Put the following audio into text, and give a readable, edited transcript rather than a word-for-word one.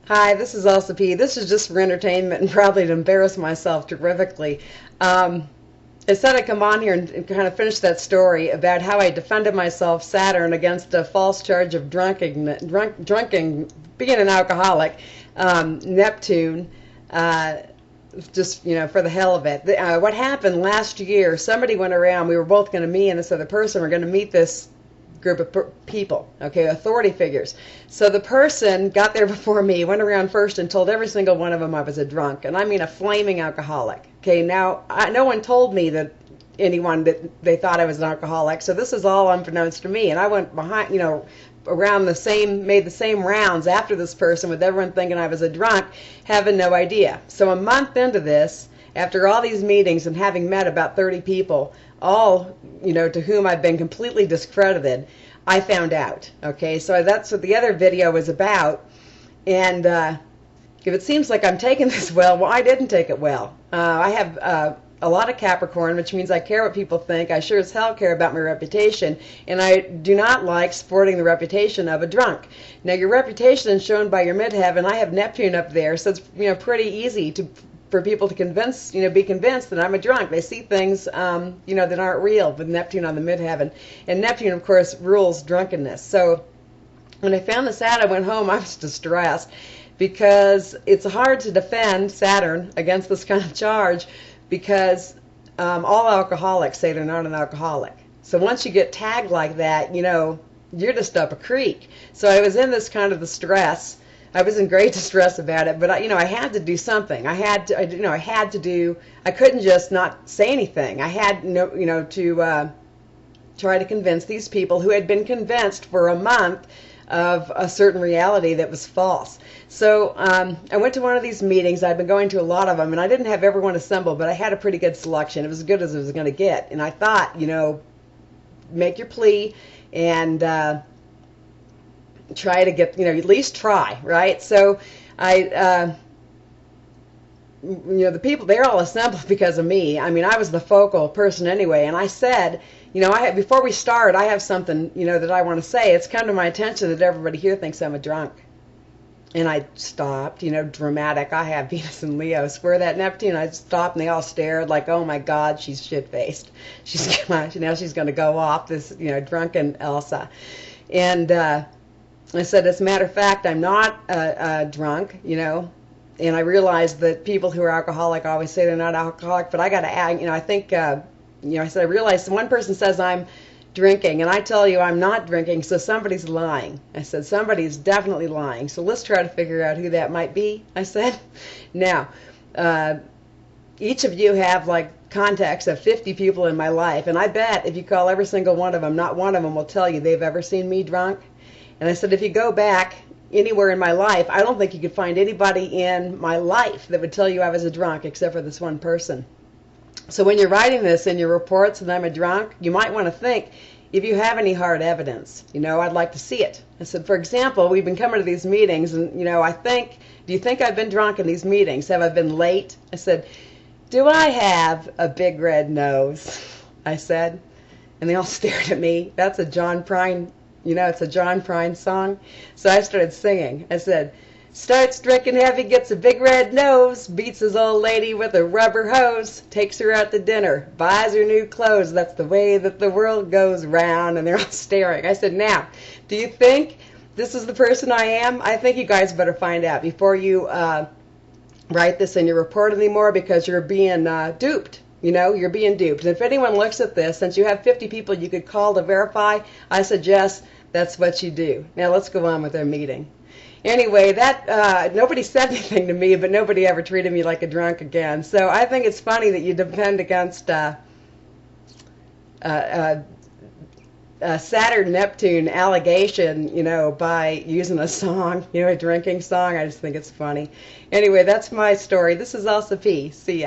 Hi, this is Elsa P. This is just for entertainment and probably to embarrass myself terrifically. I said I'd come on here and kind of finish that story about how I defended myself, Saturn, against a false charge of drunking, being an alcoholic, Neptune, just, for the hell of it. What happened last year, somebody went around, we were both going to, me and this other person, were going to meet this group of people, okay, authority figures. So the person got there before me, went around first and told every single one of them I was a drunk, and I mean a flaming alcoholic. Okay, now no one told me that they thought I was an alcoholic, so this is all unbeknownst to me. And I went behind, around made the same rounds after this person with everyone thinking I was a drunk, having no idea. So a month into this, after all these meetings and having met about 30 people, all, to whom I've been completely discredited, I found out. Okay, so that's what the other video was about. And if it seems like I'm taking this well, I didn't take it well. I have a lot of Capricorn, which means I care what people think. I sure as hell care about my reputation, and I do not like sporting the reputation of a drunk. Now, your reputation is shown by your midheaven. I have Neptune up there, so it's pretty easy for people to be convinced that I'm a drunk. They see things, that aren't real with Neptune on the midheaven. And Neptune, of course, rules drunkenness. So when I found this out, I went home, I was distressed, because it's hard to defend Saturn against this kind of charge, because all alcoholics say they're not an alcoholic. So once you get tagged like that, you're just up a creek. So I was in this kind of distress. I was in great distress about it, but I had to do something. I couldn't just not say anything. I had to try to convince these people who had been convinced for a month of a certain reality that was false. So I went to one of these meetings. I've been going to a lot of them, and I didn't have everyone assemble, but I had a pretty good selection. It was as good as it was going to get. And I thought, make your plea and try to get, at least try, right? So the people, they're all assembled because of me. I mean, I was the focal person anyway, and I said, before we start, I have something, that I want to say. It's come to my attention that everybody here thinks I'm a drunk. And I stopped, dramatic. I have Venus and Leo. Swear that Neptune. I stopped, and they all stared like, oh my God, she's shit-faced. She's going to go off, this, drunken Elsa. And I said, as a matter of fact, I'm not drunk, and I realized that people who are alcoholic always say they're not alcoholic, but I got to add, I think, I said, I realized one person says I'm drinking, and I tell you I'm not drinking, so somebody's lying. I said, somebody's definitely lying, so let's try to figure out who that might be, I said. Now, each of you have, contacts of 50 people in my life, and I bet if you call every single one of them, not one of them will tell you they've ever seen me drunk. And I said, if you go back anywhere in my life, I don't think you could find anybody in my life that would tell you I was a drunk except for this one person. So when you're writing this in your reports that I'm a drunk, you might want to think, if you have any hard evidence, I'd like to see it. I said, for example, we've been coming to these meetings, and, do you think I've been drunk in these meetings? Have I been late? I said, do I have a big red nose? I said, and they all stared at me. That's a John Prine. It's a John Prine song. So I started singing. I said, starts drinking heavy, gets a big red nose, beats his old lady with a rubber hose, takes her out to dinner, buys her new clothes. That's the way that the world goes round. And they're all staring. I said, now, do you think this is the person I am? I think you guys better find out before you write this in your report anymore, because you're being duped. You're being duped. And if anyone looks at this, since you have 50 people you could call to verify, I suggest that's what you do. Now let's go on with our meeting. Anyway, that nobody said anything to me, but nobody ever treated me like a drunk again. So I think it's funny that you defend against Saturn Neptune allegation, by using a song, a drinking song. I just think it's funny. Anyway, that's my story. This is Elsa P. See ya.